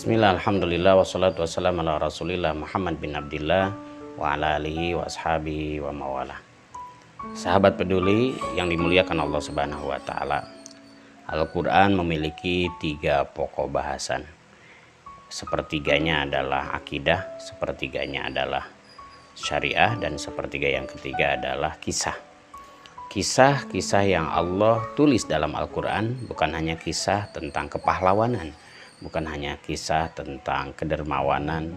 Bismillah, alhamdulillah, wassalatu wassalamu ala rasulillah Muhammad bin Abdillah wa ala alihi wa ashabihi wa mawalah. Sahabat peduli yang dimuliakan Allah Subhanahu wa ta'ala, Al-Quran memiliki 3 pokok bahasan. Sepertiganya adalah akidah, sepertiganya adalah syariah, dan sepertiga yang ketiga adalah kisah. Kisah-kisah yang Allah tulis dalam Al-Quran bukan hanya kisah tentang kepahlawanan, bukan hanya kisah tentang kedermawanan,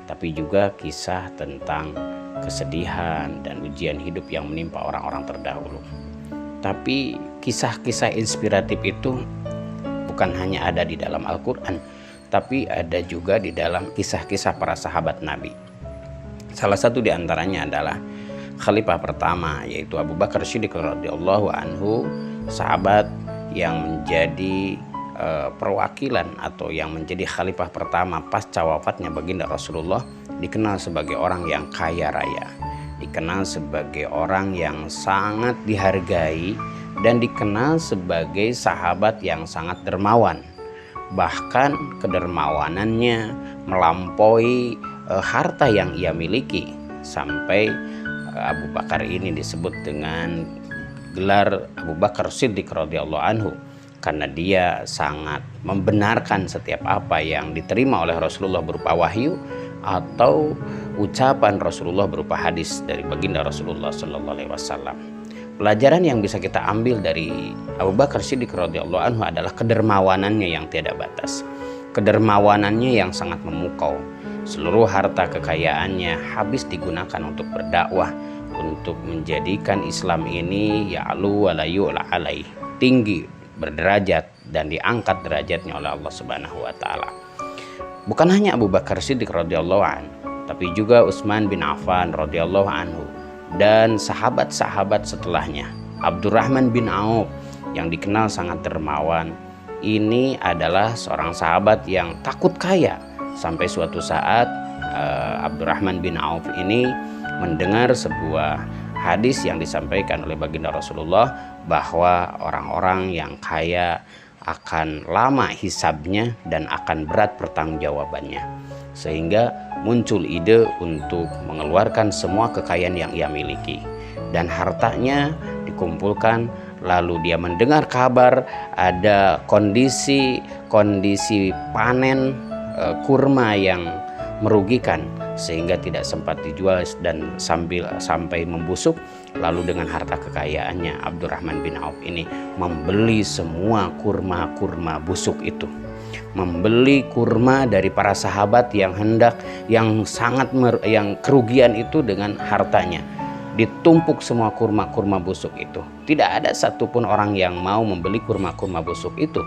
tapi juga kisah tentang kesedihan dan ujian hidup yang menimpa orang-orang terdahulu. Tapi kisah-kisah inspiratif itu bukan hanya ada di dalam Al-Quran, tapi ada juga di dalam kisah-kisah para sahabat Nabi. Salah satu di antaranya adalah khalifah pertama, yaitu Abu Bakar Siddiq radhiyallahu anhu, sahabat yang menjadi perwakilan atau yang menjadi khalifah pertama pasca wafatnya baginda Rasulullah, dikenal sebagai orang yang kaya raya, dikenal sebagai orang yang sangat dihargai, dan dikenal sebagai sahabat yang sangat dermawan. Bahkan kedermawanannya melampaui harta yang ia miliki, sampai Abu Bakar ini disebut dengan gelar Abu Bakar Siddiq radhiyallahu anhu, karena dia sangat membenarkan setiap apa yang diterima oleh Rasulullah berupa wahyu atau ucapan Rasulullah berupa hadis dari baginda Rasulullah sallallahu alaihi wasallam. Pelajaran yang bisa kita ambil dari Abu Bakar Siddiq radhiyallahu anhu adalah kedermawanannya yang tiada batas, kedermawanannya yang sangat memukau. Seluruh harta kekayaannya habis digunakan untuk berdakwah, untuk menjadikan Islam ini ya'lu wa la yu'la alaih, tinggi, berderajat, dan diangkat derajatnya oleh Allah Subhanahu wa ta'ala. Bukan hanya Abu Bakar Siddiq radhiyallahu anhu, tapi juga Utsman bin Affan radhiyallahu anhu, dan sahabat-sahabat setelahnya. Abdurrahman bin Auf yang dikenal sangat dermawan, ini adalah seorang sahabat yang takut kaya. Sampai suatu saat Abdurrahman bin Auf ini mendengar sebuah hadis yang disampaikan oleh baginda Rasulullah, bahwa orang-orang yang kaya akan lama hisabnya dan akan berat pertanggungjawabannya, sehingga muncul ide untuk mengeluarkan semua kekayaan yang ia miliki dan hartanya dikumpulkan. Lalu dia mendengar kabar ada kondisi panen kurma yang merugikan, sehingga tidak sempat dijual dan sampai membusuk. Lalu dengan harta kekayaannya, Abdurrahman bin Auf ini membeli semua kurma-kurma busuk itu, membeli kurma dari para sahabat yang kerugian itu dengan hartanya. Ditumpuk semua kurma-kurma busuk itu. Tidak ada satupun orang yang mau membeli kurma-kurma busuk itu.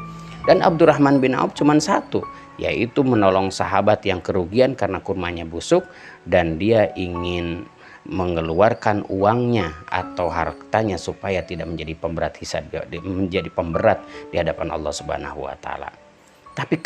Dan Abdurrahman bin Auf cuma satu, yaitu menolong sahabat yang kerugian karena kurmanya busuk, dan dia ingin mengeluarkan uangnya atau hartanya supaya tidak menjadi pemberat hisab, menjadi pemberat di hadapan Allah Subhanahu wa ta'ala. Tapi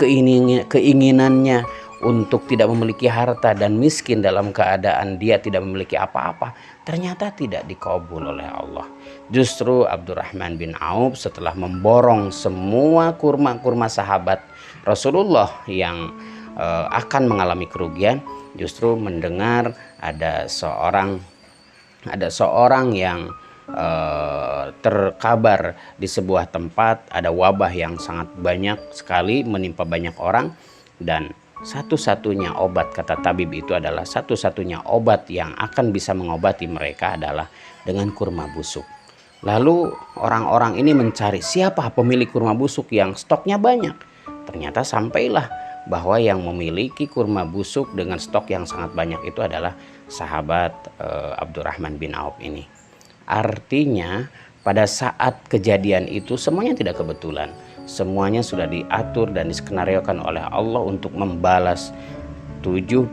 keinginannya untuk tidak memiliki harta dan miskin dalam keadaan dia tidak memiliki apa-apa, ternyata tidak dikabul oleh Allah. Justru Abdurrahman bin Auf setelah memborong semua kurma-kurma sahabat Rasulullah yang akan mengalami kerugian, justru mendengar ada seorang yang terkabar di sebuah tempat ada wabah yang sangat banyak sekali menimpa banyak orang, dan satu-satunya obat, kata tabib itu adalah satu-satunya obat yang akan bisa mengobati mereka adalah dengan kurma busuk. Lalu orang-orang ini mencari siapa pemilik kurma busuk yang stoknya banyak. Ternyata sampailah bahwa yang memiliki kurma busuk dengan stok yang sangat banyak itu adalah sahabat Abdurrahman bin Auf ini. Artinya pada saat kejadian itu semuanya tidak kebetulan. Semuanya sudah diatur dan diskenariokan oleh Allah untuk membalas 70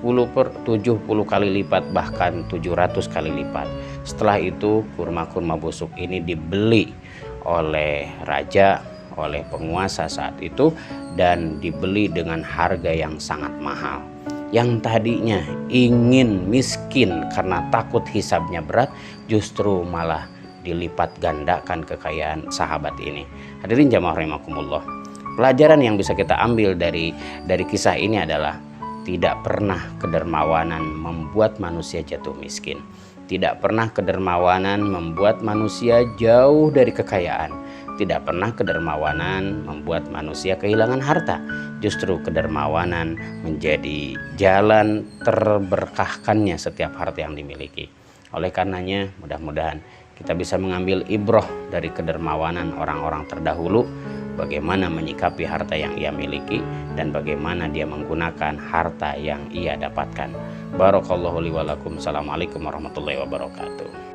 kali lipat, bahkan 700 kali lipat. Setelah itu kurma-kurma busuk ini dibeli oleh raja, oleh penguasa saat itu, dan dibeli dengan harga yang sangat mahal. Yang tadinya ingin miskin karena takut hisabnya berat, justru malah dilipat gandakan kekayaan sahabat ini. Hadirin jamaah rahimakumullah. Pelajaran yang bisa kita ambil dari kisah ini adalah tidak pernah kedermawanan membuat manusia jatuh miskin. Tidak pernah kedermawanan membuat manusia jauh dari kekayaan. Tidak pernah kedermawanan membuat manusia kehilangan harta. Justru kedermawanan menjadi jalan terberkahkannya setiap harta yang dimiliki. Oleh karenanya, mudah-mudahan kita bisa mengambil ibroh dari kedermawanan orang-orang terdahulu, bagaimana menyikapi harta yang ia miliki dan bagaimana dia menggunakan harta yang ia dapatkan. Barakallahu li wa lakum. Assalamualaikum warahmatullahi wabarakatuh.